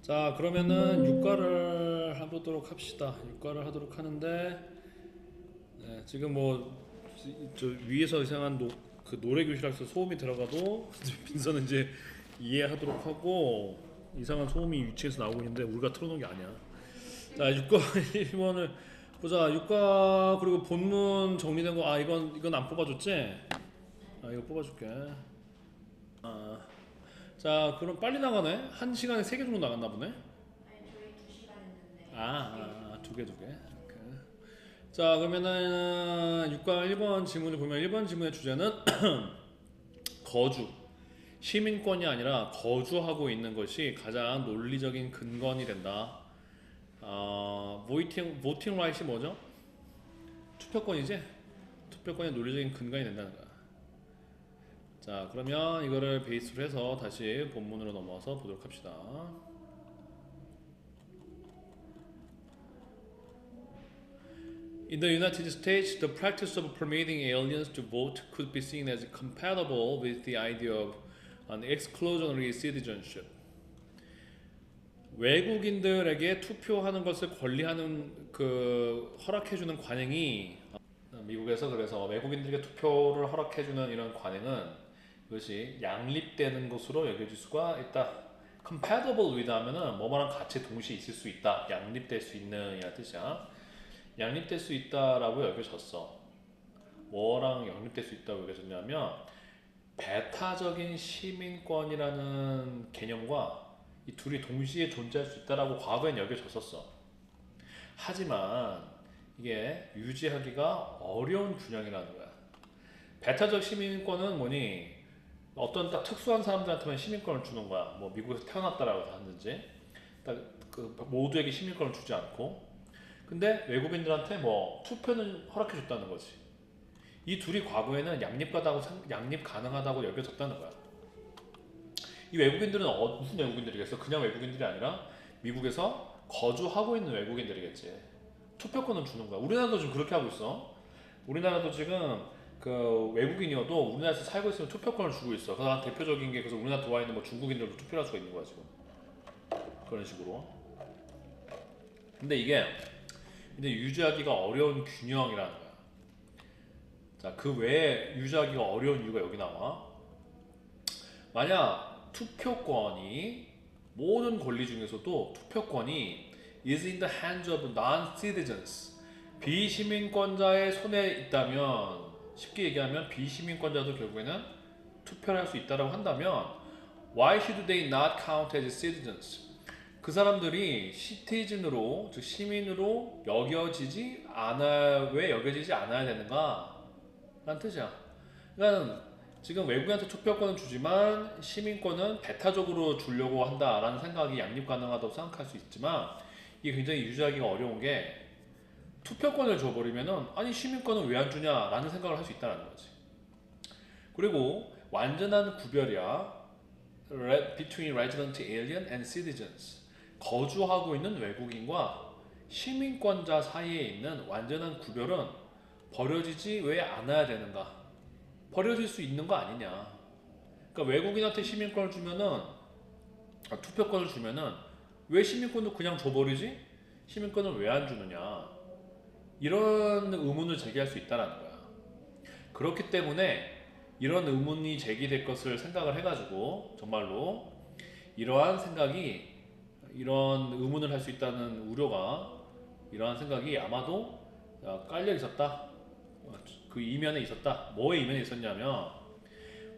자, 그러면은 육가를 해보도록 합시다. 육가를 하도록 하는데, 네, 지금 뭐 저 위에서 이상한 그 노래 교실에서 소음이 들어가도 빈서는 이제 이해하도록 하고, 이상한 소음이 위치에서 나오고 있는데 우리가 틀어놓은 게 아니야. 자, 육가 1번을 보자. 육가 그리고 본문 정리된 거, 이건 안 뽑아줬지? 이거 뽑아줄게. 아, 자, 그럼 빨리 나가네. 한 시간에 3개 정도 나갔나 보네. 아니 저희 2시간 했는데 두 개, 두 개. 오케이. 자, 그러면은 6과 1번 지문을 보면 1번 지문의 주제는 거주, 시민권이 아니라 거주하고 있는 것이 가장 논리적인 근거이 된다. voting right이 뭐죠? 투표권이지? 투표권의 논리적인 근거이 된다는 거야. 자, 그러면 이거를 베이스로 해서 다시 본문으로 넘어와서 보도록 합시다. In the United States, the practice of permitting aliens to vote could be seen as compatible with the idea of an exclusionary citizenship. 외국인들에게 투표하는 것을 권리하는 허락해주는 관행이 미국에서 그래서 외국인들에게 투표를 허락해주는 이런 관행은 이것이 양립되는 것으로 여겨질 수가 있다. compatible with 하면은 뭐뭐랑 같이 동시에 있을 수 있다. 양립될 수 있는 이란 뜻이야. 양립될 수 있다라고 여겨졌어. 뭐랑 양립될 수 있다고 여겨졌냐면 배타적인 시민권이라는 개념과 이 둘이 동시에 존재할 수 있다라고 과거엔 여겨졌었어. 하지만 이게 유지하기가 어려운 균형이라는 거야. 배타적 시민권은 뭐니? 어떤 딱 특수한 사람들한테만 시민권을 주는 거야. 뭐 미국에서 태어났다라고 하든지 딱 그 모두에게 시민권을 주지 않고. 근데 외국인들한테 뭐 투표는 허락해 줬다는 거지. 이 둘이 과거에는 양립 가능하다고 여겨졌다는 거야. 이 외국인들은 무슨 외국인들이겠어? 그냥 외국인들이 아니라 미국에서 거주하고 있는 외국인들이겠지. 투표권을 주는 거야. 우리나라도 지금 그렇게 하고 있어. 우리나라도 지금 그 외국인이어도 우리나라에서 살고 있으면 투표권을 주고 있어. 그래서 대표적인 게 그래서 우리나라 들어와 있는 뭐 중국인들도 투표할 수가 있는 거야 지금. 그런 식으로. 근데 이게 근데 유지하기가 어려운 균형이라는 거야. 자, 그 외에 유지하기가 어려운 이유가 여기 나와. 만약 투표권이 모든 권리 중에서도 투표권이 is in the hands of non-citizens 비시민권자의 손에 있다면 쉽게 얘기하면 비시민권자도 결국에는 투표를 할 수 있다고 한다면 why should they not count as citizens? 그 사람들이 시티즌으로 즉 시민으로 왜 여겨지지 않아야 되는가? 라는 뜻이야. 그러니까 지금 외국인한테 투표권은 주지만 시민권은 배타적으로 주려고 한다라는 생각이 양립 가능하다고 생각할 수 있지만 이게 굉장히 유지하기가 어려운 게 투표권을 줘버리면은 아니 시민권은 왜 안 주냐라는 생각을 할 수 있다는 거지. 그리고 완전한 구별이야. between resident alien and citizens. 거주하고 있는 외국인과 시민권자 사이에 있는 완전한 구별은 버려지지 왜 않아야 되는가? 버려질 수 있는 거 아니냐? 그러니까 외국인한테 시민권을 주면은 투표권을 주면은 왜 시민권도 그냥 줘버리지? 시민권을 왜 안 주느냐? 이런 의문을 제기할 수 있다는 거야. 그렇기 때문에 이런 의문이 제기될 것을 생각을 해가지고 정말로 이러한 의문을 할 수 있다는 이러한 생각이 아마도 깔려 있었다. 그 이면에 있었다. 뭐의 이면에 있었냐면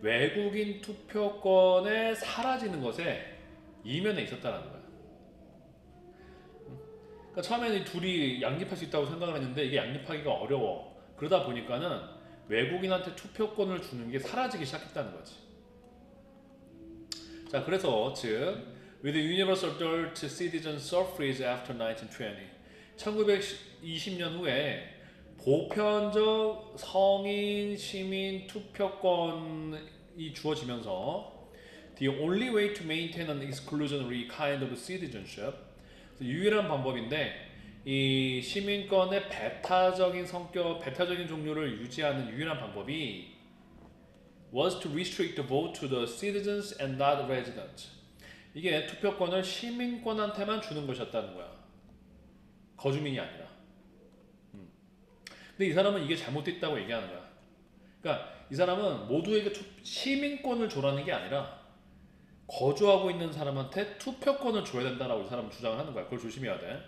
외국인 투표권에 사라지는 것에 이면에 있었다는 거야. 그러니까 처음에는 이 둘이 양립할 수 있다고 생각을 했는데 이게 양립하기가 어려워. 그러다 보니까는 외국인한테 투표권을 주는 게 사라지기 시작했다는 거지. 자, 그래서 즉 with the universal adult citizen suffrage after 1920 1920년 후에 보편적 성인 시민 투표권이 주어지면서 the only way to maintain an exclusionary kind of citizenship 유일한 방법인데 이 시민권의 배타적인 종류를 유지하는 유일한 방법이 was to restrict the vote to the citizens and not residents. 이게 투표권을 시민권한테만 주는 것이었다는 거야. 거주민이 아니라. 근데 이 사람은 이게 잘못됐다고 얘기하는 거야. 그러니까 이 사람은 모두에게 시민권을 줘라는 게 아니라 거주하고 있는 사람한테 투표권을 줘야 된다라고 이 사람은 주장을 하는 거야. 그걸 조심해야 돼.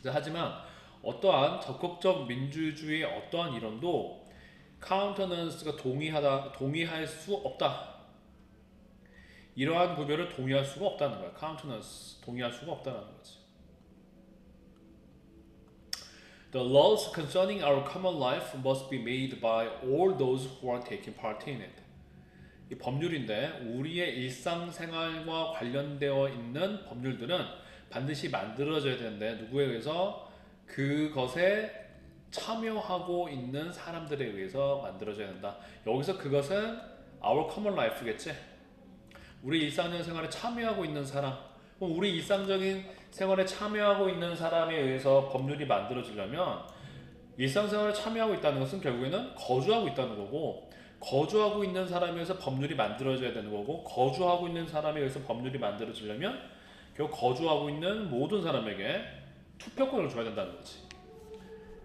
하지만 어떠한 적극적 민주주의의 어떠한 이론도 카운터넌스가 동의할 수 없다. 이러한 구별을 동의할 수가 없다는 거야. 카운터넌스 동의할 수가 없다는 거지. The laws concerning our common life must be made by all those who are taking part in it. 이 법률인데 우리의 일상생활과 관련되어 있는 법률들은 반드시 만들어져야 되는데 누구에 의해서? 그것에 참여하고 있는 사람들에 의해서 만들어져야 된다. 여기서 그것은 our common life겠지. 우리 일상적인 생활에 참여하고 있는 사람. 그럼 우리 일상적인 생활에 참여하고 있는 사람에 의해서 법률이 만들어지려면 일상생활에 참여하고 있다는 것은 결국에는 거주하고 있다는 거고, 거주하고 있는 사람에 의해서 법률이 만들어져야 되는 거고, 거주하고 있는 사람에 의해서 법률이 만들어지려면 결국 거주하고 있는 모든 사람에게 투표권을 줘야 된다는 거지.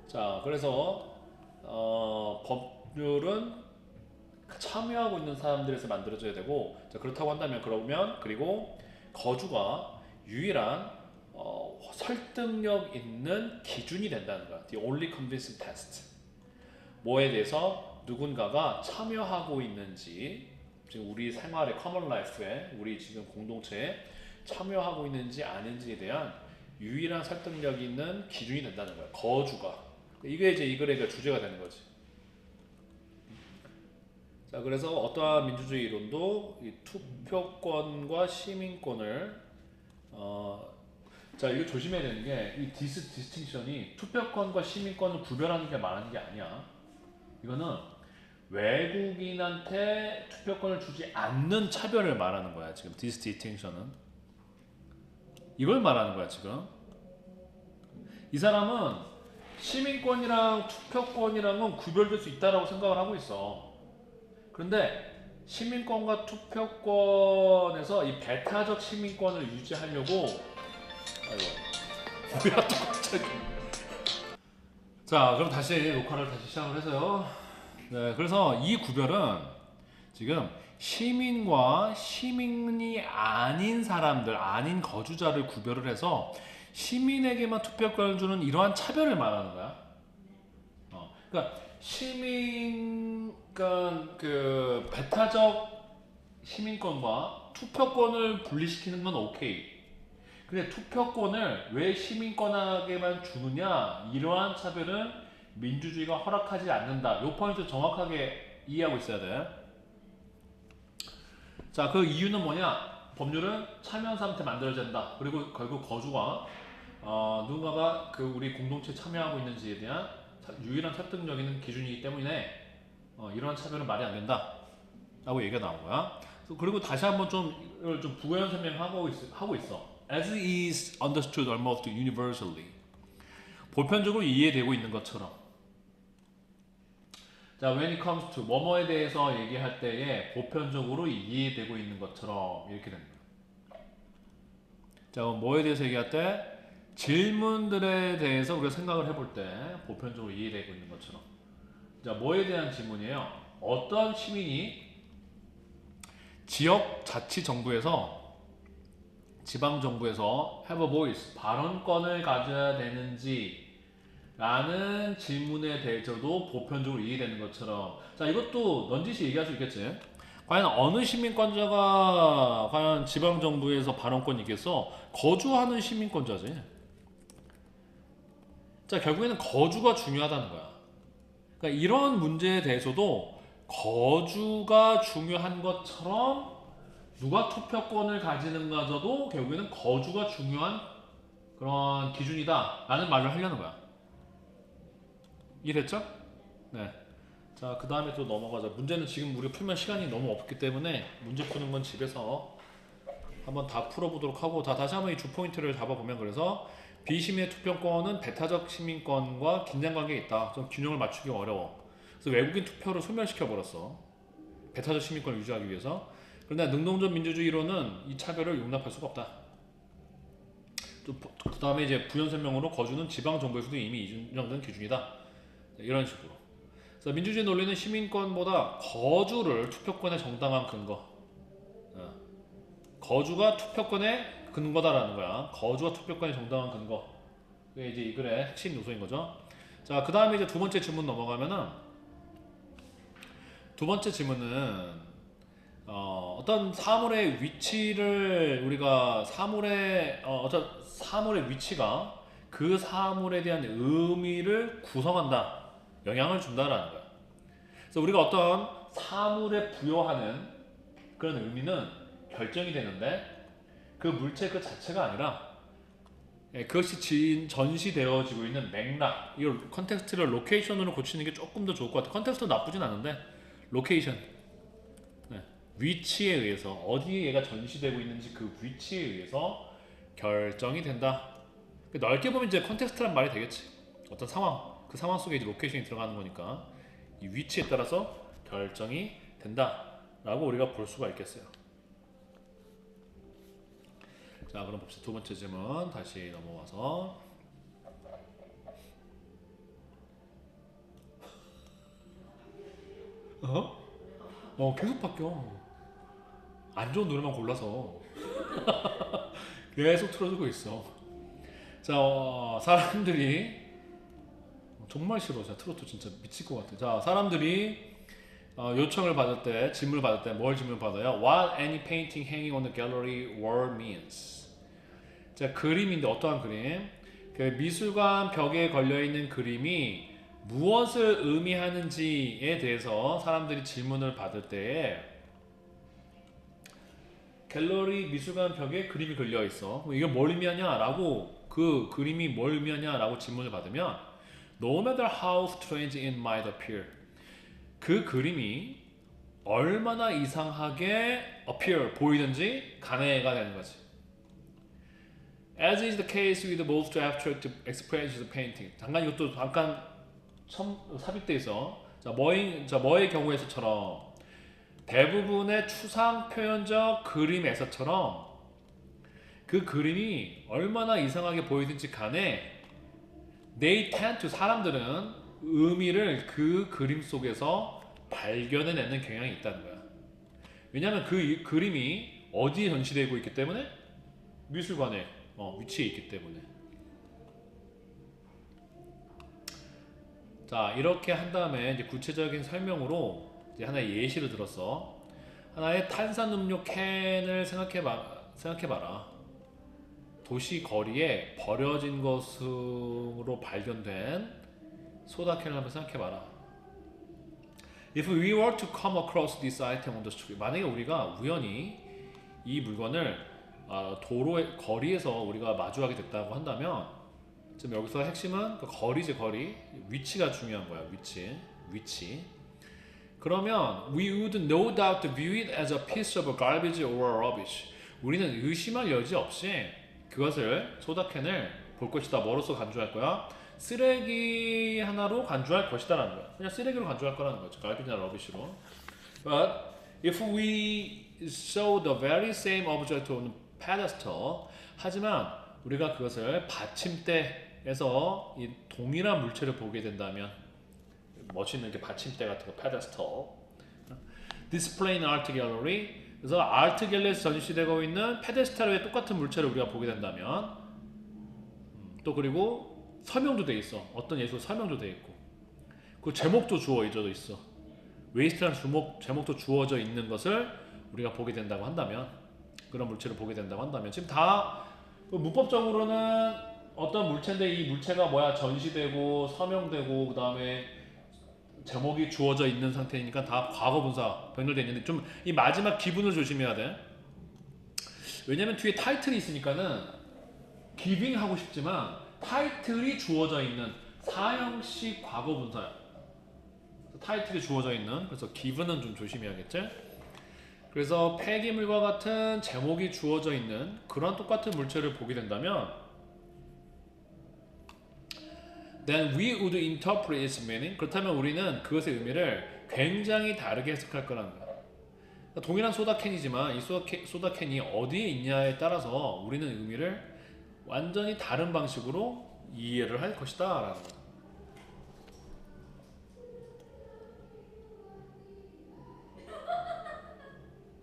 자, 그래서 법률은 참여하고 있는 사람들에서 만들어져야 되고, 자, 그렇다고 한다면 그리고 거주가 유일한 설득력 있는 기준이 된다는 거야. The only convincing test. 뭐에 대해서 누군가가 참여하고 있는지, 지금 우리 생활의 common life에 우리 지금 공동체에 참여하고 있는지 아닌지에 대한 유일한 설득력 있는 기준이 된다는 거야. 거주가. 이게 이제 이 글의 주제가 되는 거지. 자, 그래서 어떠한 민주주의 이론도 이 투표권과 시민권을 자, 이거 조심해야 되는 게 이 디스팅션이 투표권과 시민권을 구별하는 게 말하는 게 아니야. 이거는 외국인한테 투표권을 주지 않는 차별을 말하는 거야. 지금 디스팅션은 이걸 말하는 거야. 지금 이 사람은 시민권이랑 투표권이랑은 구별될 수 있다라고 생각을 하고 있어. 그런데 시민권과 투표권에서 이 배타적 시민권을 유지하려고 뭐야 또 갑자기. 자, 그럼 다시 녹화를 다시 시작을 해서요. 네, 그래서 이 구별은 지금 시민과 시민이 아닌 사람들, 아닌 거주자를 구별을 해서 시민에게만 투표권을 주는 이러한 차별을 말하는 거야. 그러니까 그러니까 그 배타적 시민권과 투표권을 분리시키는 건 오케이. 근데 투표권을 왜 시민권에게만 주느냐? 이러한 차별은 민주주의가 허락하지 않는다. 이 포인트 정확하게 이해하고 있어야 돼. 자, 그 이유는 뭐냐? 법률은 참여한 사람한테 만들어진다. 그리고 결국 거주가 누군가가 그 우리 공동체에 참여하고 있는지에 대한 유일한 설득력 있는 기준이기 때문에 이러한 차별은 말이 안 된다 라고 얘기가 나온 거야. 그리고 다시 한번 좀 부연 설명하고 있어. As is understood almost universally. 보편적으로 이해되고 있는 것처럼. 자, when it comes to 뭐뭐에 대해서 얘기할 때에 보편적으로 이해되고 있는 것처럼 이렇게 됩니다. 자, 뭐에 대해서 얘기할 때 질문들에 대해서 우리가 생각을 해볼 때 보편적으로 이해되고 있는 것처럼. 자, 뭐에 대한 질문이에요? 어떠한 시민이 지역 자치정부에서 지방정부에서 have a voice, 발언권을 가져야 되는지 라는 질문에 대해서도 보편적으로 이해되는 것처럼. 자, 이것도 넌지시 얘기할 수 있겠지. 과연 어느 시민권자가 과연 지방정부에서 발언권이 있겠어? 거주하는 시민권자지. 자, 결국에는 거주가 중요하다는 거야. 그러니까 이런 문제에 대해서도 거주가 중요한 것처럼 누가 투표권을 가지는가도 결국에는 거주가 중요한 그런 기준이다 라는 말을 하려는 거야. 이해됐죠? 네. 자, 그 다음에 또 넘어가자. 문제는 지금 우리가 풀면 시간이 너무 없기 때문에 문제 푸는 건 집에서 한번 다 풀어보도록 하고, 다시 한번 이 주 포인트를 잡아보면, 그래서 비시민의 투표권은 배타적 시민권과 긴장관계에 있다. 좀 균형을 맞추기 어려워. 그래서 외국인 투표를 소멸시켜 버렸어. 배타적 시민권을 유지하기 위해서. 그러나 능동적 민주주의로는 이 차별을 용납할 수가 없다. 그 다음에 이제 부연 설명으로 거주는 지방 정부에서도 이미 인정된 기준이다. 이런 식으로. 그래서 민주주의 논리는 시민권보다 거주를 투표권의 정당한 근거. 거주가 투표권의 근거다라는 거야. 거주가 투표권의 정당한 근거. 그게 이제 이 글의 핵심 요소인 거죠. 자, 그 다음에 이제 두 번째 질문 넘어가면은 두 번째 질문은 어떤 사물의 위치를 우리가 어떤 사물의 위치가 그 사물에 대한 의미를 구성한다, 영향을 준다라는 거야. 그래서 우리가 어떤 사물에 부여하는 그런 의미는 결정이 되는데 그 물체 그 자체가 아니라 그것이 전시되어지고 있는 맥락, 이 컨텍스트를 로케이션으로 고치는 게 조금 더 좋을 것 같아. 컨텍스트 나쁘진 않은데 로케이션, 위치에 의해서 어디에 얘가 전시되고 있는지 그 위치에 의해서 결정이 된다. 넓게 보면 이제 컨텍스트란 말이 되겠지. 어떤 상황, 그 상황 속에 이제 로케이션이 들어가는 거니까 이 위치에 따라서 결정이 된다라고 우리가 볼 수가 있겠어요. 자, 그럼 봅시다. 두 번째 질문 다시 넘어와서 계속 바뀌어. 안 좋은 노래만 골라서 계속 틀어주고 있어. 자, 사람들이 정말 싫어. 자, 트로트 진짜 미칠 것 같아. 자, 사람들이 요청을 받을 때, 질문을 받을 때 뭘 질문 받아요? What any painting hanging on the gallery wall means. 자, 그림인데 어떠한 그림? 그 미술관 벽에 걸려 있는 그림이 무엇을 의미하는지에 대해서 사람들이 질문을 받을 때에 갤러리 미술관 벽에 그림이 걸려 있어. 이게 뭘 의미하냐라고, 그 그림이 뭘 의미하냐라고 질문을 받으면 No matter how strange it might appear, 그 그림이 얼마나 이상하게 보이든지 간해가 되는 거지. As is the case with most abstract expressions of painting. 잠깐 삽입돼 있어. 자, 뭐의 경우에서처럼 대부분의 추상 표현적 그림에서처럼 그 그림이 얼마나 이상하게 보이든지 간에 they tend to, 사람들은 의미를 그 그림 속에서 발견해내는 경향이 있다는 거야. 왜냐하면 그 그림이 어디에 전시되고 있기 때문에 미술관에 위치해 있기 때문에. 자, 이렇게 한 다음에 이제 구체적인 설명으로 이제 하나의 예시를 들었어. 하나의 탄산음료 캔을 생각해봐라. 도시 거리에 버려진 것으로 발견된 소다캔을 한번 생각해봐라. If we were to come across this item on the street, 만약에 우리가 우연히 이 물건을 도로의 거리에서 우리가 마주하게 됐다고 한다면, 지금 여기서 핵심은 그 거리지, 거리. 위치가 중요한 거야. 위치. 그러면 we would no doubt view it as a piece of garbage or rubbish. 우리는 의심할 여지 없이 그것을, 소다캔을 볼 것이다. 뭐로서 간주할 거야? 쓰레기 하나로 간주할 것이다라는 거야. 그냥 쓰레기로 간주할 거라는 거죠. garbagena rubbish로. But if we saw the very same object on pedestal, 하지만 우리가 그것을 받침대에서 이 동일한 물체를 보게 된다면, 멋있는 게 받침대 같은 거, pedestal, display in art gallery, 그래서 아트 갤러리에서 전시되고 있는 페데스탈 위에 똑같은 물체를 우리가 보게 된다면, 또 그리고 설명도 돼 있어. 어떤 예술 설명도 돼 있고, 그 제목도 주어져 있어. 웨이스트라는 제목도 주어져 있는 것을 우리가 보게 된다고 한다면, 그런 물체를 보게 된다고 한다면, 지금 다 문법적으로는 어떤 물체인데 이 물체가 뭐야, 전시되고 서명되고 그 다음에 제목이 주어져 있는 상태니까 다 과거분사 변열되어 있는데, 좀 이 마지막 기분을 조심해야 돼. 왜냐면 뒤에 타이틀이 있으니까는 기빙 하고 싶지만 타이틀이 주어져 있는 사형식 과거분사야. 타이틀이 주어져 있는, 그래서 기분은 좀 조심해야겠지. 그래서 폐기물과 같은 제목이 주어져 있는 그런 똑같은 물체를 보게 된다면, then we would interpret its meaning. 그렇다면 우리는 그것의 의미를 굉장히 다르게 해석할 거라는 거야. 동일한 소다캔이지만 이 소다캔이 어디에 있냐에 따라서 우리는 의미를 완전히 다른 방식으로 이해를 할 것이다 라는 거예요.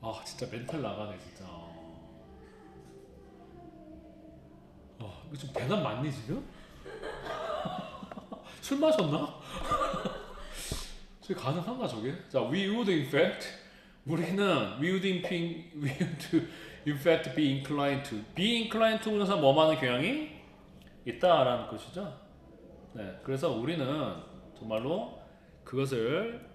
아 진짜 멘탈 나가네 진짜. 이거 좀 대답 맞니 지금? 술 마셨나? 저게 가능한가 저게? 자, we would in fact 우리는 we would in fact be inclined to 그래서 뭐하는 경향이 있다라는 것이죠. 네, 그래서 우리는 정말로 그것을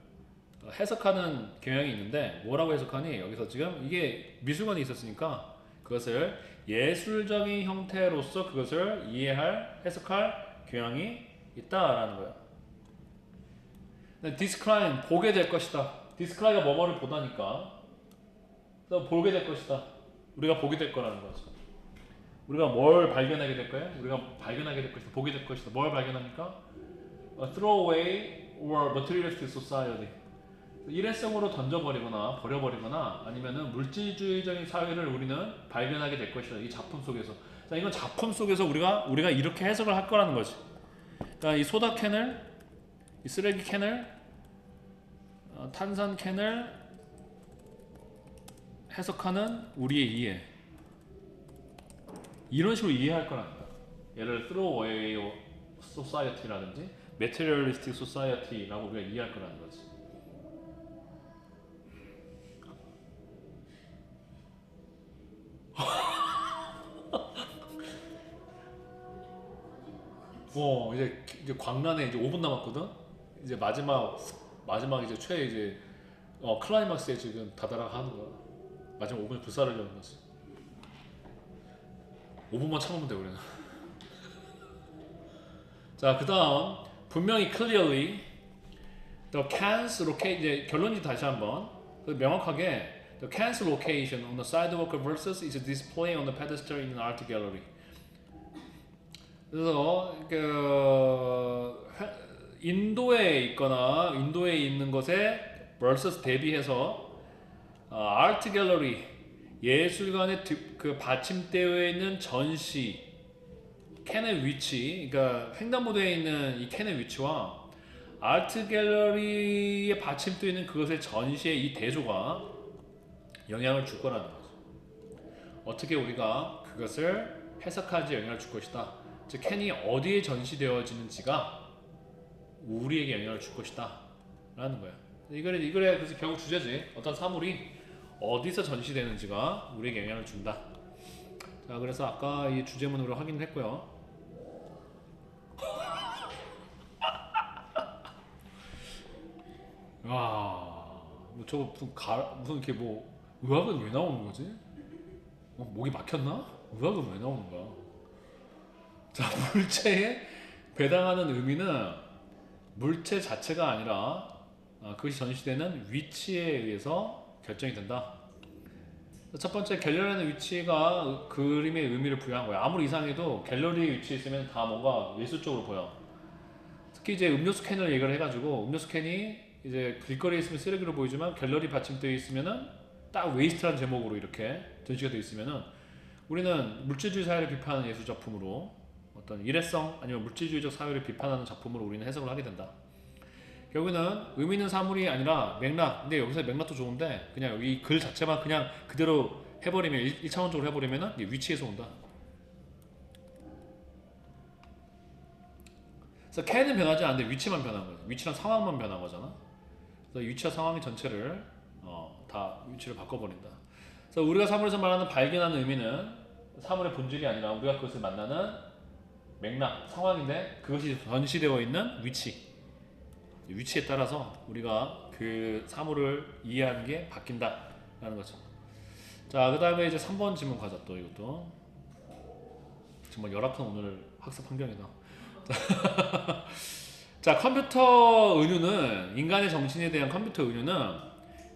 해석하는 경향이 있는데 뭐라고 해석하니? 여기서 지금 이게 미술관이 있었으니까 그것을 예술적인 형태로서 그것을 이해할 해석할 경향이 있다라는 거야. 디스클라인 보게 될 것이다. 디스클라인가 뭐뭐를 보다니까. 그래서 보게 될 것이다. 우리가 보게 될 거라는 거죠. 우리가 뭘 발견하게 될 거야? 우리가 발견하게 될 것이다. 보게 될 것이다. 뭘 발견합니까? Throwaway or materialistic society. 일회성으로 던져버리거나 버려버리거나 아니면은 물질주의적인 사회를 우리는 발견하게 될 것이다. 이 작품 속에서. 자, 이건 작품 속에서 우리가 이렇게 해석을 할 거라는 거지. 그러니까 이 소다 캔을, 이 쓰레기 캔을, 탄산 캔을 해석하는 우리의 이해. 이런 식으로 이해할 거라는 거야. 예를 Throwaway Society라든지 Materialistic Society라고 우리가 이해할 거라는 거지. 이제 광란에 이제 5분 남았거든. 이제 마지막 이제 이제 클라이막스에 지금 다다라하는 거야. 마지막 5분에 불사르려는 거지. 5분만 참으면 돼 우리는. 자, 그다음 분명히 clearly the can's location 이제 결론이 다시 한번 명확하게 the can's location on the sidewalk versus its display on the pedestal in an art gallery. 그래서 인도에 있거나 인도에 있는 것에 versus 대비해서 아트 갤러리 예술관의 그 받침대에 있는 전시 캔의 위치, 그러니까 횡단보도에 있는 이 캔의 위치와 아트 갤러리의 받침대에 있는 그것의 전시의 이 대조가 영향을 줄 거라는 거죠. 어떻게 우리가 그것을 해석하지 영향을 줄 것이다. 즉 캔이 어디에 전시되어지는지가 우리에게 영향을 줄 것이다 라는 거야. 이거래 그래서 결국 주제지. 어떤 사물이 어디서 전시되는지가 우리에게 영향을 준다. 자, 그래서 아까 이 주제문으로 확인을 했고요. 와, 저거 무슨 이렇게 의학은 왜 나오는 거지? 목이 막혔나? 의학은 왜 나오는 거야? 자, 물체에 배당하는 의미는 물체 자체가 아니라 그것이 전시되는 위치에 의해서 결정이 된다. 첫 번째, 갤러리라는 위치가 그림의 의미를 부여한 거야. 아무리 이상해도 갤러리 위치에 있으면 다 뭔가 예술적으로 보여. 특히 이제 음료수 캔을 얘기를 해가지고 음료수 캔이 이제 길거리에 있으면 쓰레기로 보이지만 갤러리 받침대에 있으면은 딱 웨이스트라는 제목으로 이렇게 전시가 되어 있으면은 우리는 물질주의 사회를 비판하는 예술 작품으로 어떤 일회성 아니면 물질주의적 사회를 비판하는 작품으로 우리는 해석을 하게 된다. 결국에는 의미 있는 사물이 아니라 맥락. 근데 여기서 맥락도 좋은데 그냥 여기 글 자체만 그냥 그대로 해버리면 1차원적으로 해버리면은 위치에서 온다. 그래서 캔은 변하지 않는데 위치만 변한 거야. 위치랑 상황만 변한 거잖아. 그래서 위치와 상황의 전체를 다 위치를 바꿔버린다. 그래서 우리가 사물에서 말하는 발견하는 의미는 사물의 본질이 아니라 우리가 그것을 만나는 맥락, 상황인데 그것이 전시되어 있는 위치에 따라서 우리가 그 사물을 이해하는 게 바뀐다라는 거죠. 자, 그 다음에 이제 3번 질문 가자. 또 이것도 정말 열악한 오늘 학습 환경이다. 자, 컴퓨터 은유는 인간의 정신에 대한 컴퓨터 은유는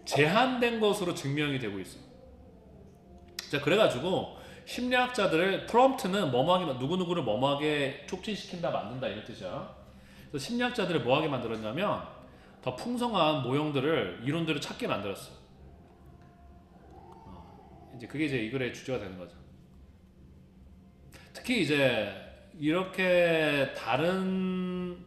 제한된 것으로 증명이 되고 있어. 자, 그래가지고 심리학자들의 프롬프트는 뭐뭐하게 누구누구를 뭐뭐하게 촉진시킨다 만든다 이런 뜻이야. 그래서 심리학자들을 뭐하게 만들었냐면 더 풍성한 모형들을 이론들을 찾게 만들었어. 이제 그게 이제 이 글의 주제가 되는 거죠. 특히 이제 이렇게 다른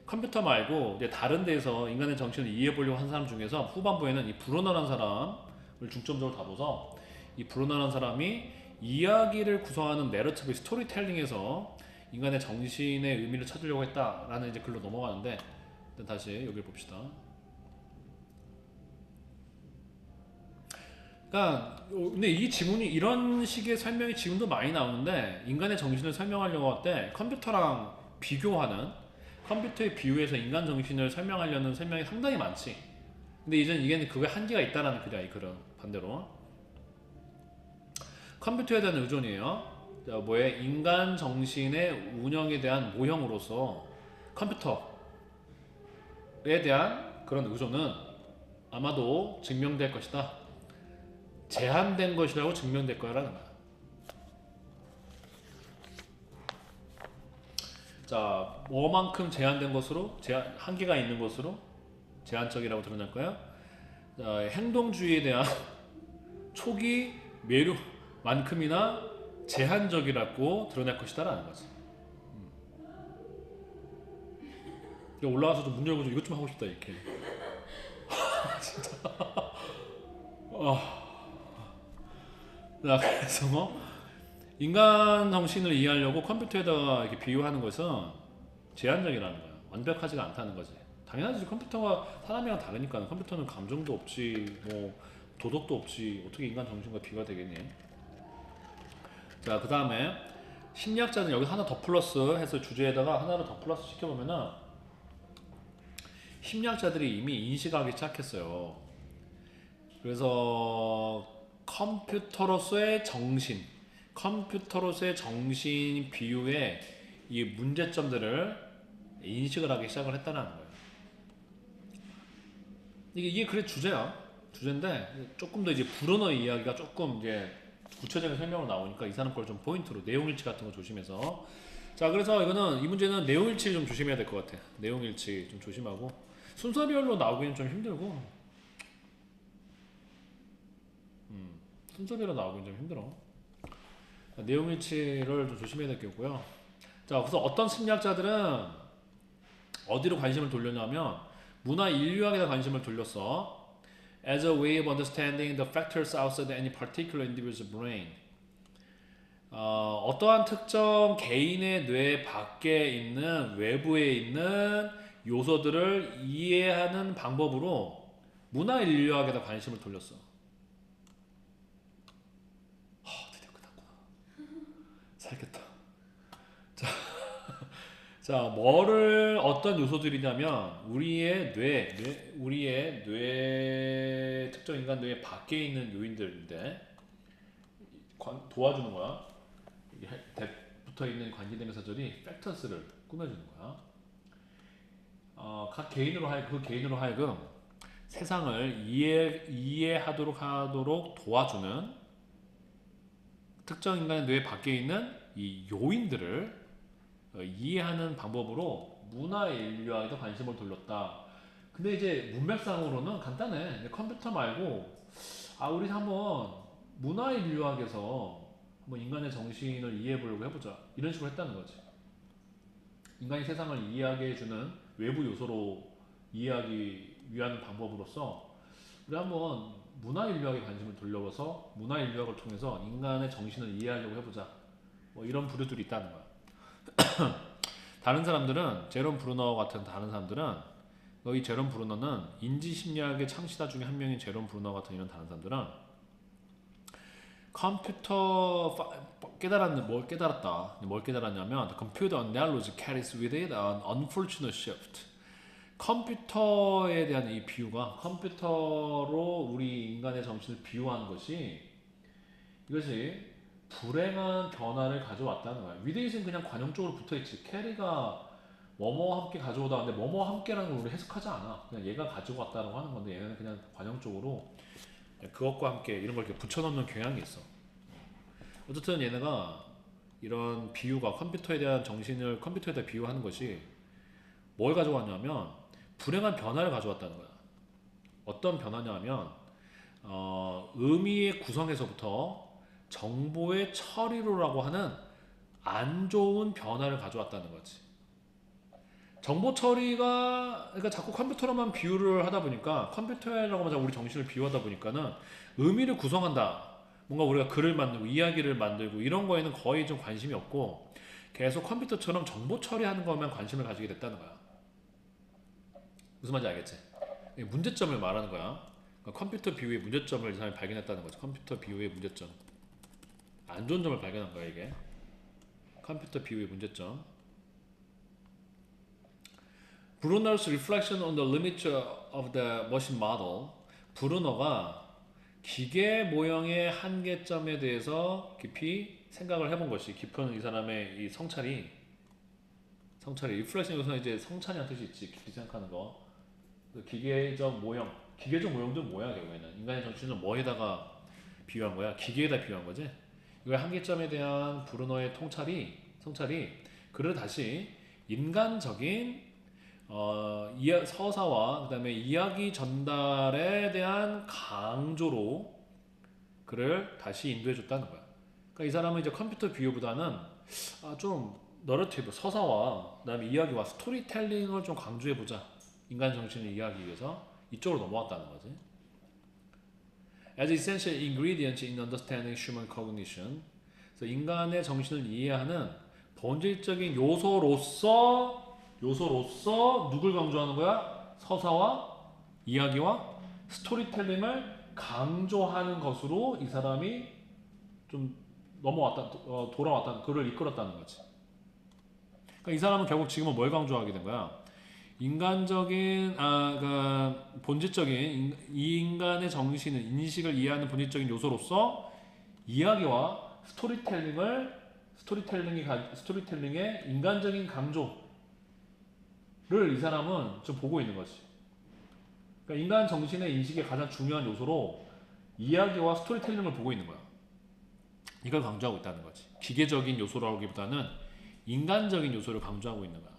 컴퓨터 말고 이제 다른 데서 인간의 정신을 이해해 보려고 한 사람 중에서 후반부에는 이 브루너라는 사람을 중점적으로 다뤄서 이 브루너라는 사람이 이야기를 구성하는 내러티브 스토리텔링에서 인간의 정신의 의미를 찾으려고 했다라는 이제 글로 넘어가는데 일단 다시 여기를 봅시다. 그러니까 근데 이 지문이 이런 식의 설명이 지금도 많이 나오는데 인간의 정신을 설명하려고 할 때 컴퓨터랑 비교하는 컴퓨터에 비유해서 인간 정신을 설명하려는 설명이 상당히 많지. 근데 이제는 이게 그게 한계가 있다라는 글이야 이 글은 반대로 컴퓨터에 대한 의존이에요. 뭐에 인간 정신의 운영에 대한 모형으로서 컴퓨터에 대한 그런 의존은 아마도 증명될 것이다. 제한된 것이라고 증명될 거라는 거야. 자, 뭐만큼 제한된 것으로, 한계가 있는 것으로 제한적이라고 드러날 거야. 자, 행동주의에 대한 초기 매료만큼이나 제한적이라고 드러날 것이다라는 거지. 올라와서 좀 문 열고 좀 이것 좀 하고 싶다 이렇게. 진짜. 자, 그래서 인간 정신을 이해하려고 컴퓨터에다가 이렇게 비유하는 것은 제한적이라는 거야. 완벽하지가 않다는 거지. 당연하지. 컴퓨터가 사람이랑 다르니까. 컴퓨터는 감정도 없지, 뭐 도덕도 없지. 어떻게 인간 정신과 비교가 되겠니? 자, 그 다음에 심리학자는 여기 하나 더 플러스 해서 주제에다가 하나를 더 플러스 시켜보면은 심리학자들이 이미 인식하기 시작했어요. 그래서 컴퓨터로서의 정신 비유의 이 문제점들을 인식을 하기 시작을 했다는 거예요. 이게 그래 주제인데 조금 더 이제 브루너 이야기가 조금 이제 구체적인 설명으로 나오니까 이 사람 걸 좀 포인트로 내용일치 같은 거 조심해서. 자, 그래서 이 문제는 내용일치 좀 조심해야 될 것 같아. 내용일치 좀 조심하고 순서별로 나오기는 좀 힘들고 순서별로 나오기는 좀 힘들어. 내용일치를 좀 조심해야 될 거고요. 자, 그래서 어떤 심리학자들은 어디로 관심을 돌렸냐면 문화 인류학에다 관심을 돌렸어. As a way of understanding the factors outside any particular individual's brain. 어떠한 특정 개인의 뇌 밖에 있는 외부에 있는 요소들을 이해하는 방법으로 문화 인류학에다 관심을 돌렸어. 드디어 끝났구나. 살겠다. 자, 어떤 요소들이냐면 우리의 뇌 특정 인간 뇌 밖에 있는 요인들인데 도와주는 거야. 이게 붙어 있는 관계대명사절이 팩터스를 꾸며주는 거야. 각 개인으로 하여금 세상을 이해하도록 도와주는 특정 인간의 뇌 밖에 있는 이 요인들을 이해하는 방법으로 문화 인류학에도 관심을 돌렸다. 근데 이제 문맥상으로는 간단해. 컴퓨터 말고 우리 한번 문화 인류학에서 한번 인간의 정신을 이해해 보려고 해보자. 이런 식으로 했다는 거지. 인간이 세상을 이해하게 해주는 외부 요소로 이해하기 위한 방법으로서 우리 한번 문화 인류학에 관심을 돌려서 문화 인류학을 통해서 인간의 정신을 이해하려고 해보자. 뭐 이런 부류들이 있다는 거야. 다른 사람들은 제롬 브루너 같은 다른 사람들은 이 제롬 브루너는 인지심리학의 창시자 중에 한 명인 제롬 브루너 같은 이런 다른 사람들은 뭘 깨달았냐면 the computer analogy carries with it an unfortunate shift. 컴퓨터에 대한 이 비유가 컴퓨터로 우리 인간의 정신을 비유하는 이것이 불행한 변화를 가져왔다는 거야. 위대이스는 그냥 관용적으로 붙어있지. 캐리가 뭐뭐와 함께 가져오다. 근데 뭐뭐와 함께라는 걸 우리 해석하지 않아. 그냥 얘가 가지고 왔다고 하는 건데 얘는 그냥 관용적으로 그것과 함께 이런 걸 이렇게 붙여넣는 경향이 있어. 어쨌든 얘네가 이런 비유가 컴퓨터에 대한 정신을 컴퓨터에다 비유하는 것이 뭘 가져왔냐면 불행한 변화를 가져왔다는 거야. 어떤 변화냐면 의미의 구성에서부터 정보의 처리로라고 하는 안 좋은 변화를 가져왔다는 거지. 정보 처리가 그러니까 자꾸 컴퓨터로만 비유를 하다 보니까 컴퓨터라고 하면 우리 정신을 비유하다 보니까는 의미를 구성한다. 뭔가 우리가 글을 만들고 이야기를 만들고 이런 거에는 거의 좀 관심이 없고 계속 컴퓨터처럼 정보 처리하는 거면 관심을 가지게 됐다는 거야. 무슨 말인지 알겠지? 이게 문제점을 말하는 거야. 그러니까 컴퓨터 비유의 문제점을 이 사람이 발견했다는 거지. 컴퓨터 비유의 문제점. 안 좋은 점을 발견한 거야 이게. 컴퓨터 비유의 문제점. Bruner's reflection on the limits of the machine model. 브루너가 기계 모형의 한계점에 대해서 깊이 생각을 해본 것이 깊은 이 사람의 이 성찰이 reflection 여기서 이제 성찰이라는 뜻이 있지. 깊이 생각하는 거. 기계적 모형, 기계적 모형들은 뭐야 결국에는 인간의 정신을 뭐에다가 비유한 거야? 기계에다 비유한 거지. 이거의 한계점에 대한 브루너의 성찰이 그를 다시 인간적인 서사와 그다음에 이야기 전달에 대한 강조로 그를 다시 인도해 줬다는 거야. 그러니까 이 사람은 이제 컴퓨터 비유보다는 좀 너러티브 서사와 그다음에 이야기와 스토리텔링을 좀 강조해 보자. 인간 정신을 이해하기 위해서 이쪽으로 넘어왔다는 거지. As essential ingredient in understanding human cognition. 그래서 인간의 정신을 이해하는 본질적인 요소로서 누굴 강조하는 거야? 서사와 이야기와 스토리텔링을 강조하는 것으로 이 사람이 좀 돌아왔다, 그를 이끌었다는 거지. 그러니까 이 사람은 결국 지금은 뭘 강조하게 된 거야? 인간적인 그러니까 본질적인 이 인간의 정신은 인식을 이해하는 본질적인 요소로서 이야기와 스토리텔링의 인간적인 강조를 이 사람은 좀 보고 있는 거지. 그러니까 인간 정신의 인식의 가장 중요한 요소로 이야기와 스토리텔링을 보고 있는 거야. 이걸 강조하고 있다는 거지. 기계적인 요소라기보다는 인간적인 요소를 강조하고 있는 거야.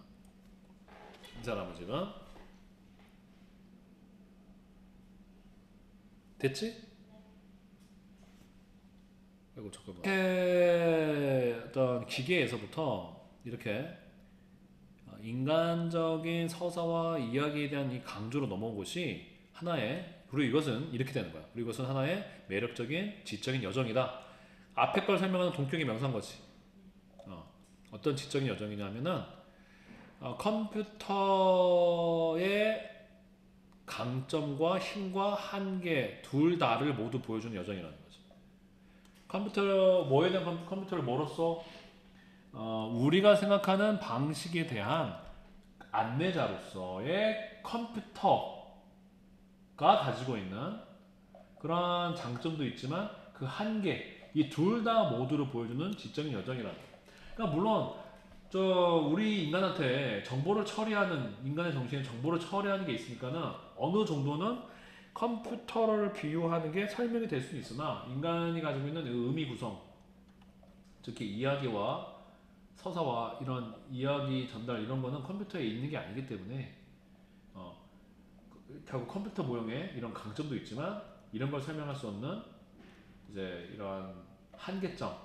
이 사람은 지금 됐지? 아이고 잠깐만. 어떤 기계에서부터 이렇게 인간적인 서사와 이야기에 대한 이 강조로 넘어온 것이 그리고 이것은 이렇게 되는 거야. 그리고 이것은 하나의 매력적인 지적인 여정이다. 앞에 걸 설명하는 동격의 명사인 거지. 어떤 지적인 여정이냐면은 컴퓨터의 강점과 힘과 한계 둘 다를 모두 보여주는 여정이라는 거죠. 뭐에 대한 컴퓨터를 뭐로써 우리가 생각하는 방식에 대한 안내자로서의 컴퓨터가 가지고 있는 그러한 장점도 있지만 그 한계 이 둘 다 모두를 보여주는 지적인 여정이라는 거예요. 그러니까 물론 우리 인간한테 인간의 정신에 정보를 처리하는 게 있으니까는 어느 정도는 컴퓨터를 비유하는 게 설명이 될 수는 있으나 인간이 가지고 있는 의미 구성, 특히 이야기와 서사와 이런 이야기 전달 이런 거는 컴퓨터에 있는 게 아니기 때문에 결국 컴퓨터 모형에 이런 강점도 있지만 이런 걸 설명할 수 없는 이제 이러한 한계점을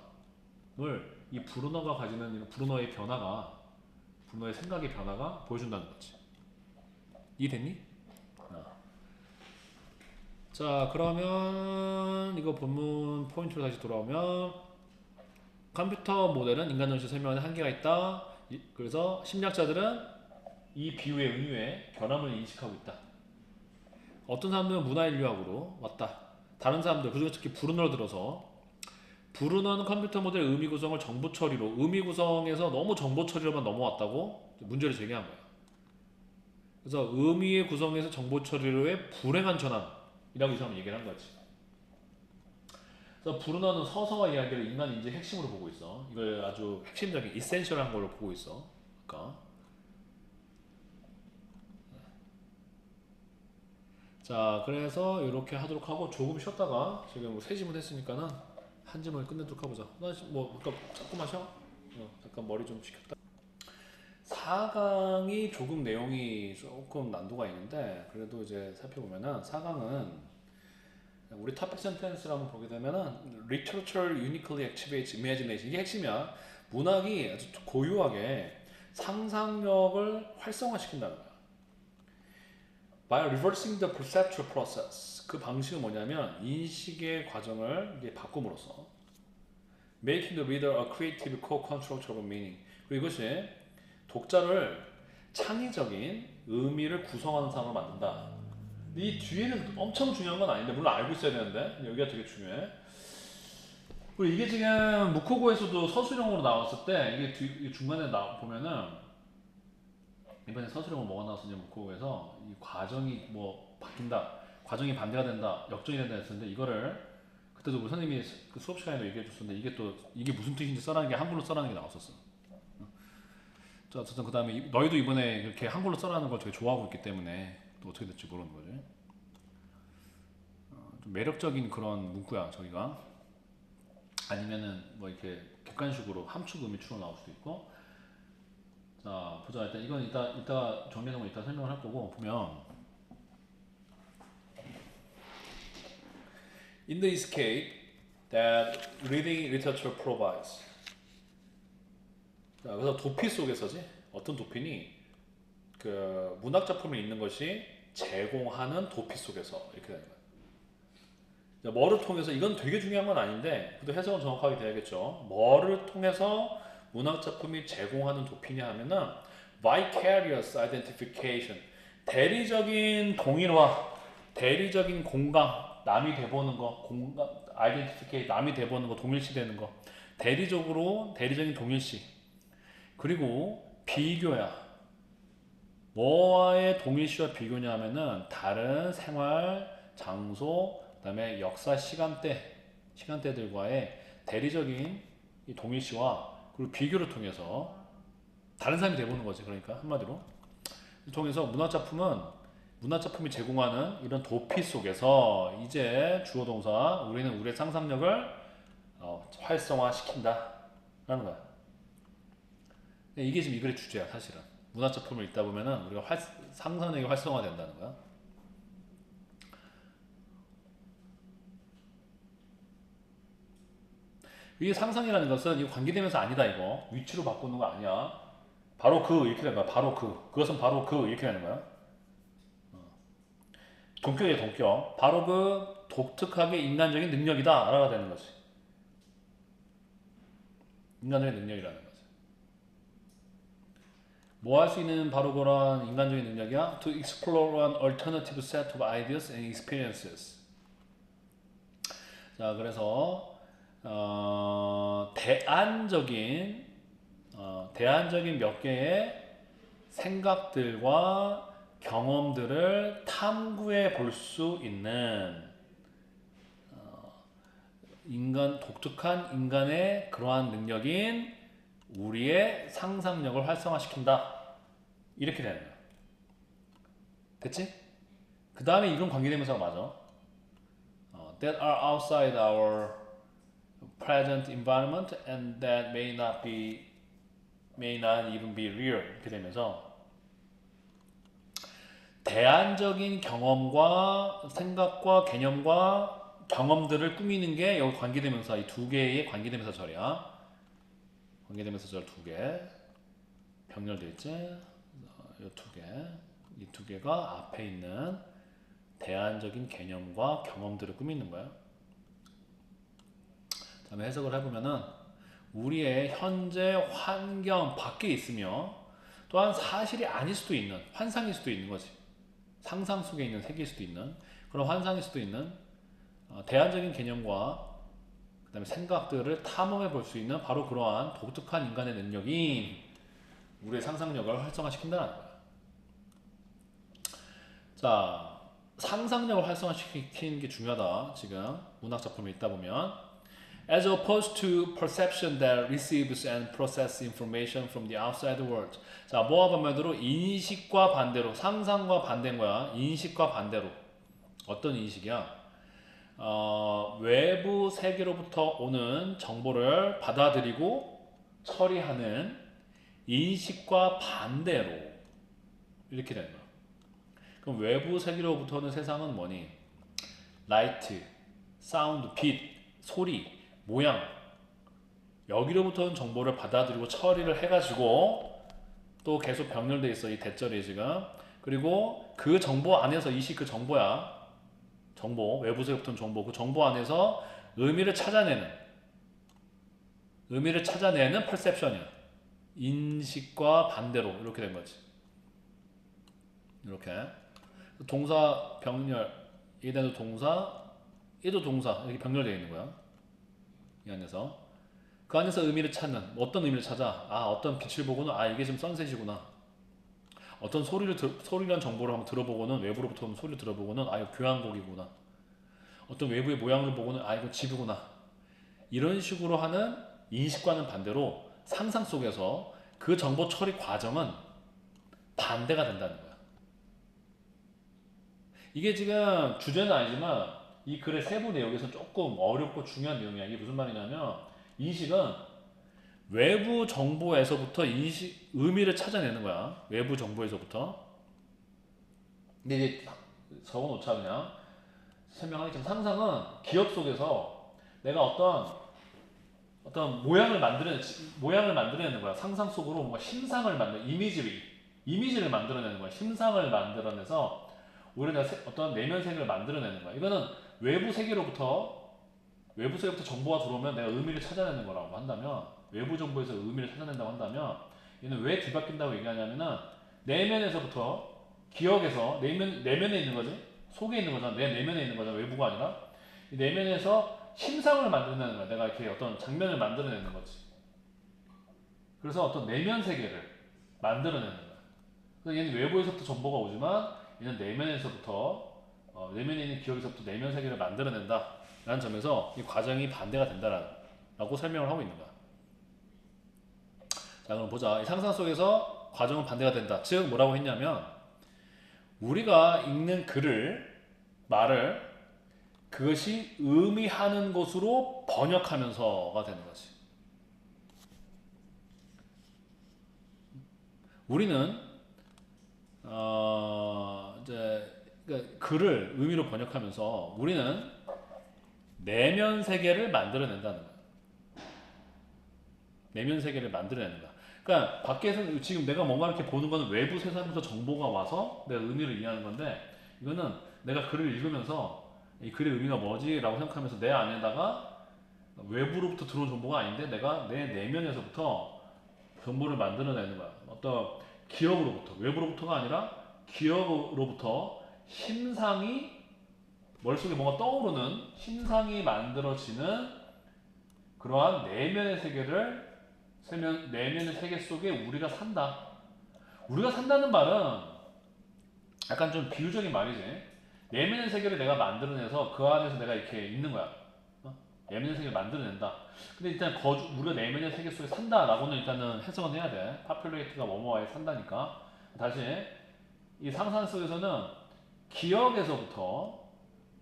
이 브루너가 가지는 브루너의 생각의 변화가 보여준다는 거지. 이해됐니? 자, 그러면 이거 본문 포인트로 다시 돌아오면 컴퓨터 모델은 인간 정신을 설명하는 한계가 있다. 그래서 심리학자들은 이 비유의 은유에 변함을 인식하고 있다. 어떤 사람들은 문화인류학으로 왔다. 다른 사람들, 그중에 특히 브루너를 들어서 브루너는 컴퓨터 모델 의미 구성을 정보 처리로 의미 구성에서 너무 정보 처리로만 넘어왔다고 문제를 제기한 거야. 그래서 의미의 구성에서 정보 처리로의 불행한 전환이라고 이 사람은 얘기를 한 거지. 그래서 브루너는 서사와 이야기를 인간 인지의 핵심으로 보고 있어. 이걸 아주 핵심적인 이센셜한 걸로 보고 있어. 그러니까 자, 그래서 이렇게 하도록 하고 조금 쉬었다가 지금 3지문 했으니까는 한 지문을 끝내도록 해보자. 잠깐 자꾸 마셔. 잠깐 머리 좀 식혔다. 4강이 조금 내용이 조금 난도가 있는데 그래도 이제 살펴보면은 4강은 우리 토픽 센텐스를 한번 보게 되면은 literature uniquely activates imagination. 이게 핵심이야. 문학이 아주 고유하게 상상력을 활성화시킨다는 거야. By reversing the perceptual process. 그 방식은 뭐냐면 인식의 과정을 이제 바꿈으로써 making the reader a creative co-constructor of meaning. 그리고 이것이 독자를 창의적인 의미를 구성하는 사람을 만든다. 이 뒤에는 엄청 중요한 건 아닌데 물론 알고 있어야 되는데 여기가 되게 중요해. 그리고 이게 지금 무코고에서도 서술형으로 나왔을 때 이게 중간에 보면은 이번에 서술형으로 뭐가 나왔었냐 무코고에서 이 과정이 뭐 바뀐다, 과정이 반대가 된다, 역전이 된다 했었는데 이거를 그때도 우리 선생님이 그 수업 시간에도 얘기해 줬었는데 이게 무슨 뜻인지 써라는 게 한글로 써라는 게 나왔었어. 자, 어쨌든 그 다음에 너희도 이번에 이렇게 한글로 써라는 걸 되게 좋아하고 있기 때문에 또 어떻게 될지 모르는 거지. 좀 매력적인 그런 문구야 저기가. 아니면은 뭐 이렇게 객관식으로 함축 의미 추로 나올 수도 있고. 자 보자. 일단 이건 이따 정리하는 거 이따 설명을 할 거고 보면 in the escape that reading literature provides. 자, 그래서 도피 속에서지 어떤 도피니 그 문학 작품을 읽는 것이 제공하는 도피 속에서 이렇게 되는 거예요. 자, 뭐를 통해서 이건 되게 중요한 건 아닌데 그래도 해석은 정확하게 돼야겠죠. 뭐를 통해서 문학 작품이 제공하는 도피냐 하면은 vicarious identification, 대리적인 동일화, 대리적인 공감, 남이 돼보는 거, 공감, identificate, 남이 돼보는 거, 동일시되는 거, 대리적인 동일시. 그리고 비교야. 뭐와의 동일시와 비교냐 하면은 다른 생활, 장소, 그다음에 역사, 시간대들과의 대리적인 이 동일시와 그리고 비교를 통해서 다른 사람이 돼보는 거지. 그러니까 한마디로 통해서 문화작품이 제공하는 이런 도피 속에서 이제 주어 동사 우리는 우리의 상상력을 활성화시킨다라는 거야. 이게 지금 이 글의 주제야 사실은. 문화작품을 읽다 보면은 우리가 상상력이 활성화된다는 거야. 이 상상이라는 것은 이 관계되면서 아니다 이거. 위치로 바꾸는 거 아니야. 바로 이렇게 되는 거야. 그것은 바로 이렇게 되는 거야. 동격이야 동격. 바로 그 독특하게 인간적인 능력이다 라가 되는 거지. 인간적인 능력이라는 거지. 뭐 할 수 있는 바로 그런 인간적인 능력이야? To explore an alternative set of ideas and experiences. 자, 그래서 대안적인 몇 개의 생각들과 경험들을 탐구해 볼 수 있는 독특한 인간의 그러한 능력인 우리의 상상력을 활성화시킨다. 이렇게 되는 거야. 됐지? 그 다음에 이건 관계대명사가 맞아. That are outside our present environment and that may not even be real. 이렇게 되면서 대안적인 경험과 생각과 개념과 경험들을 꾸미는 게 여기 관계대명사 이 두 개의 관계대명사 절이야. 관계대명사 절 두 개 병렬되어 있지. 이 두 개가 앞에 있는 대안적인 개념과 경험들을 꾸미는 거야. 다음에 해석을 해보면은 우리의 현재 환경 밖에 있으며 또한 사실이 아닐 수도 있는 환상일 수도 있는 거지. 상상 속에 있는 세계일 수도 있는 그런 환상일 수도 있는 대안적인 개념과 그 다음에 생각들을 탐험해 볼 수 있는 바로 그러한 독특한 인간의 능력인 우리의 상상력을 활성화시킨다는 거야. 자, 상상력을 활성화시키는 게 중요하다. 지금 문학작품을 읽다 보면 as opposed to perception that receives and processes information from the outside world. 자, 뭐와 반대로 인식과 반대로 상상과 반대인 거야. 인식과 반대로 어떤 인식이야? 외부 세계로부터 오는 정보를 받아들이고 처리하는 인식과 반대로 이렇게 되는 거야. 그럼 외부 세계로부터 오는 세상은 뭐니? 라이트, 사운드, 빛, 소리, 모양 여기로부터 정보를 받아들이고 처리를 해가지고 또 계속 병렬돼 있어 이 대절이 지금. 그리고 그 정보 안에서 이시 그 정보야. 정보 외부세부터 정보 그 정보 안에서 의미를 찾아내는 perception이야. 인식과 반대로 이렇게 된 거지. 이렇게 동사 병렬 얘도 동사 얘도 동사 이렇게 병렬되어 있는 거야. 이 안에서 그 안에서 의미를 찾는 어떤 의미를 찾아? 아 어떤 빛을 보고는 아 이게 지금 선셋이구나. 어떤 소리란 정보를 한번 들어보고는 외부로부터 소리를 들어보고는 아 이거 교향곡이구나. 어떤 외부의 모양을 보고는 아 이거 집이구나. 이런 식으로 하는 인식과는 반대로 상상 속에서 그 정보 처리 과정은 반대가 된다는 거야. 이게 지금 주제는 아니지만 이 글의 세부 내용에서 조금 어렵고 중요한 내용이야. 이게 무슨 말이냐면 인식은 외부 정보에서부터 의미를 찾아내는 거야. 외부 정보에서부터. 근데 이제 적어놓자 그냥 설명하겠지만 상상은 기억 속에서 내가 어떤 모양을 만들어내는 거야. 상상 속으로 뭔가 심상을 이미지를 만들어내는 거야. 심상을 만들어내서 오히려 내가 어떤 내면 세계를 만들어내는 거야. 이거는 외부 세계로부터 정보가 들어오면 내가 의미를 찾아내는 거라고 한다면, 외부 정보에서 의미를 찾아낸다고 한다면, 얘는 왜 뒤바뀐다고 얘기하냐면은 내면에서부터 기억에서 내면에 있는 거지, 속에 있는 거잖아. 내 내면에 있는 거잖아. 외부가 아니라 이 내면에서 심상을 만들어내는 거야. 내가 이렇게 어떤 장면을 만들어내는 거지. 그래서 어떤 내면 세계를 만들어내는 거야. 그래서 얘는 외부에서부터 정보가 오지만 얘는 내면에서부터 내면에 있는 기억에서부터 내면 세계를 만들어낸다 라는 점에서 이 과정이 반대가 된다라고 설명을 하고 있는 거야. 자 그럼 보자. 이 상상 속에서 과정은 반대가 된다. 즉 뭐라고 했냐면 우리가 읽는 말을 그것이 의미하는 것으로 번역하면서가 되는 거지. 우리는 그러니까 글을 의미로 번역하면서 우리는 내면 세계를 만들어낸다는 거야. 내면 세계를 만들어내는 거야. 그러니까 밖에서 지금 내가 뭔가 이렇게 보는 거는 외부 세상에서 정보가 와서 내가 의미를 이해하는 건데, 이거는 내가 글을 읽으면서 이 글의 의미가 뭐지? 라고 생각하면서 내 안에다가 외부로부터 들어온 정보가 아닌데 내가 내 내면에서부터 정보를 만들어내는 거야. 어떤 기억으로부터, 외부로부터가 아니라 기억으로부터 머릿속에 뭔가 떠오르는 심상이 만들어지는 그러한 내면의 세계 속에 우리가 산다. 우리가 산다는 말은 약간 좀 비유적인 말이지. 내면의 세계를 내가 만들어내서 그 안에서 내가 이렇게 있는 거야. 내면의 세계를 만들어낸다. 근데 일단 우리가 내면의 세계 속에 산다라고는 일단은 해석은 해야 돼. 파퓰레이트가 뭐뭐와에 산다니까. 다시 이 상상 속에서는 기억에서부터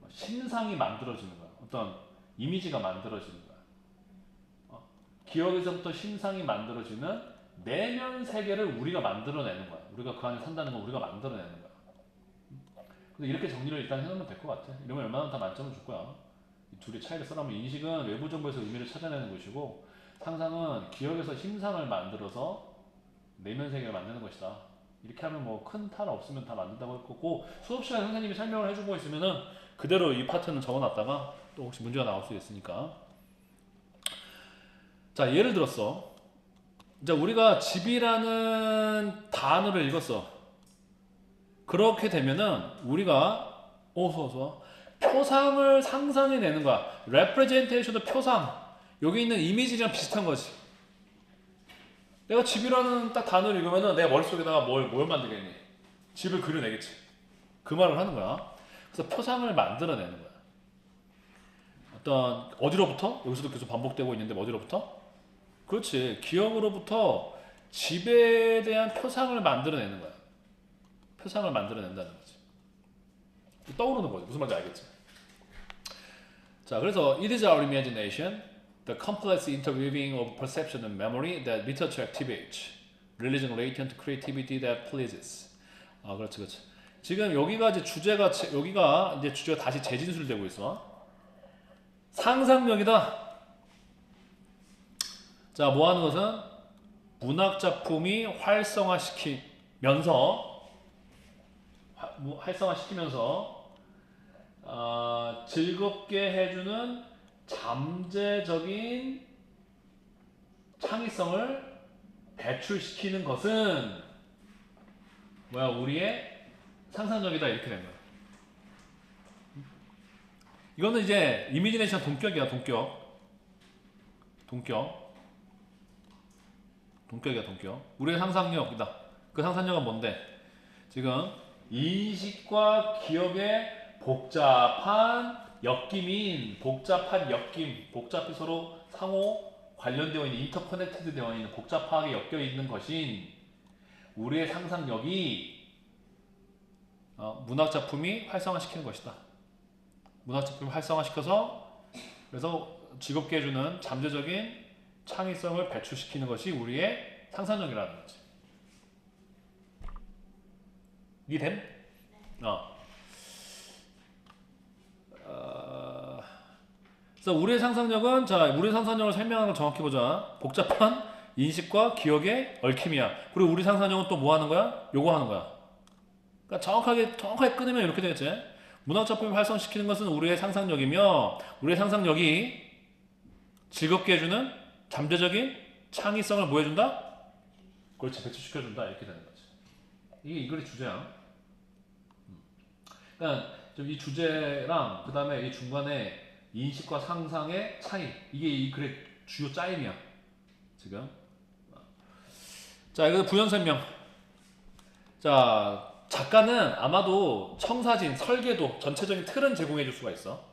심상이 만들어지는 거야. 어떤 이미지가 만들어지는 거야. 기억에서부터 심상이 만들어지는 내면 세계를 우리가 만들어내는 거야. 우리가 그 안에 산다는 건 우리가 만들어내는 거야. 근데 이렇게 정리를 일단 해놓으면 될 것 같아. 이러면 얼마나 다 만점을 줄 거야. 이 둘의 차이를 써라면 인식은 외부 정보에서 의미를 찾아내는 것이고 상상은 기억에서 심상을 만들어서 내면 세계를 만드는 것이다. 이렇게 하면 뭐 큰 탈 없으면 다 만든다고 할 거고, 수업 시간에 선생님이 설명을 해주고 있으면은 그대로 이 파트는 적어놨다가 또 혹시 문제가 나올 수 있으니까. 자 예를 들었어. 이제 우리가 집이라는 단어를 읽었어. 그렇게 되면은 우리가 표상을 상상해내는 거야. representation도 표상. 여기 있는 이미지랑 비슷한 거지. 내가 집이라는 딱 단어를 읽으면은 내 머릿속에다가 뭘 만들겠니? 집을 그려내겠지. 그 말을 하는 거야. 그래서 표상을 만들어내는 거야. 어디로부터? 여기서도 계속 반복되고 있는데 어디로부터? 그렇지. 기억으로부터 집에 대한 표상을 만들어내는 거야. 표상을 만들어낸다는 거지. 떠오르는 거지. 무슨 말인지 알겠지? 자, 그래서 it is our imagination, the complex interweaving of perception and memory that literature activates, releasing latent creativity that pleases. 그렇지. 지금 여기가 이제 주제가 다시 재진술되고 있어. 상상력이다. 자, 뭐 하는 것은 문학 작품이 활성화시키면서 즐겁게 해주는 잠재적인 창의성을 배출시키는 것은 뭐야? 우리의 상상력이다. 이렇게 되는 거야. 이거는 이제 이미지네이션 동격이야. 동격이야. 우리의 상상력이다. 그 상상력은 뭔데? 지금 인식과 기억의 복잡히 서로 상호 관련되어 있는 인터커넥티드 되어 있는 복잡하게 엮여 있는 것인 우리의 상상력이 문학 작품이 활성화시키는 것이다. 문학 작품을 활성화시켜서 그래서 즐겁게 해주는 잠재적인 창의성을 배출시키는 것이 우리의 상상력이라는 거지. 이해됨? 그래서 우리의 상상력은 우리의 상상력을 설명하는 걸 정확히 보자. 복잡한 인식과 기억의 얽힘이야. 그리고 우리 상상력은 또 뭐 하는 거야? 요거 하는 거야. 그러니까 정확하게 끊으면 이렇게 되겠지. 문학 작품을 활성시키는 것은 우리의 상상력이며 우리의 상상력이 즐겁게 해주는 잠재적인 창의성을 뭐 해준다? 그렇지, 배출시켜준다. 이렇게 되는 거지. 이게 이 글의 주제야. 그러니까 좀 이 주제랑 그 다음에 이 중간에 인식과 상상의 차이, 이게 이 글의 주요 짜임이야. 지금. 자, 이거 부연 설명. 자, 작가는 아마도 청사진, 설계도, 전체적인 틀은 제공해 줄 수가 있어.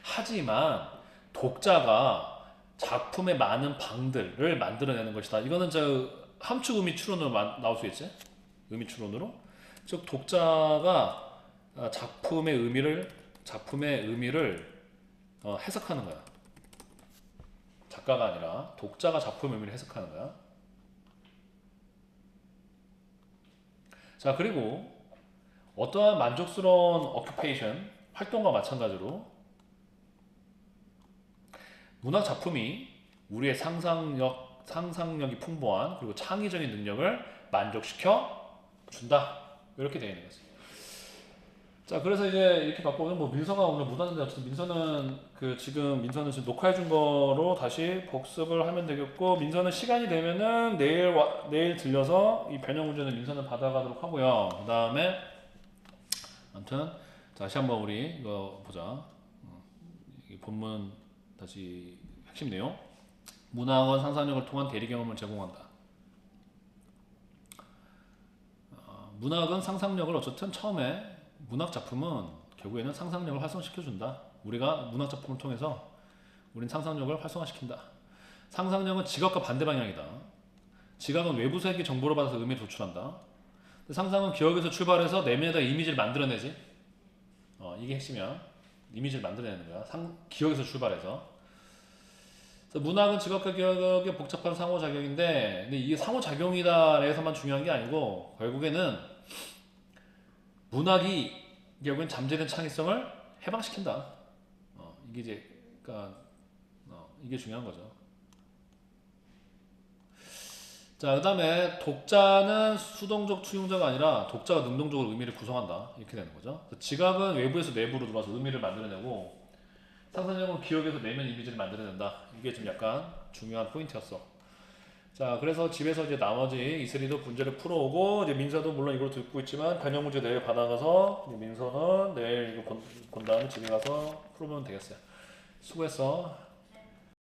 하지만 독자가 작품의 많은 방들을 만들어내는 것이다. 이거는 함축 의미 추론으로 나올 수 있지? 의미 추론으로. 즉 독자가 작품의 의미를 해석하는 거야. 작가가 아니라 독자가 작품의 의미를 해석하는 거야. 자, 그리고 어떠한 만족스러운 어큐페이션, 활동과 마찬가지로 문학 작품이 우리의 상상력이 풍부한 그리고 창의적인 능력을 만족시켜 준다. 이렇게 되어 있는 거지. 자, 그래서 이제 이렇게 바꿔보면 민서가 오늘 못 왔는데 어쨌든 민서는 지금 녹화해 준 거로 다시 복습을 하면 되겠고, 민서는 시간이 되면은 내일 들려서 이 변형 문제는 민서는 받아가도록 하고요. 그 다음에 아무튼 다시 한번 우리 이거 보자. 이 본문 다시 핵심 내용. 문학은 상상력을 통한 대리 경험을 제공한다. 문학은 상상력을 어쨌든 처음에 문학 작품은 결국에는 상상력을 활성시켜준다. 우리가 문학 작품을 통해서 우린 상상력을 활성화시킨다. 상상력은 지각과 반대 방향이다. 지각은 외부 세계 정보를 받아서 의미를 도출한다. 상상은 기억에서 출발해서 내면에다 이미지를 만들어내지. 이게 핵심이야. 이미지를 만들어내는 거야. 기억에서 출발해서. 문학은 지각과 기억의 복잡한 상호작용인데, 근데 이게 상호작용이다에서만 중요한 게 아니고 결국에는 문학이 결국엔 잠재된 창의성을 해방시킨다. 이게 중요한 거죠. 자, 그 다음에 독자는 수동적 투영자가 아니라 독자가 능동적으로 의미를 구성한다. 이렇게 되는 거죠. 지각은 외부에서 내부로 들어와서 의미를 만들어내고, 상상력은 기억에서 내면 이미지를 만들어낸다. 이게 좀 약간 중요한 포인트였어. 자, 그래서 집에서 이제 나머지 이슬이도 문제를 풀어오고, 이제 민서도 물론 이걸 듣고 있지만 변형 문제 내일 받아가서 민서는 내일 이거 본 다음에 집에 가서 풀어보면 되겠어요. 수고했어.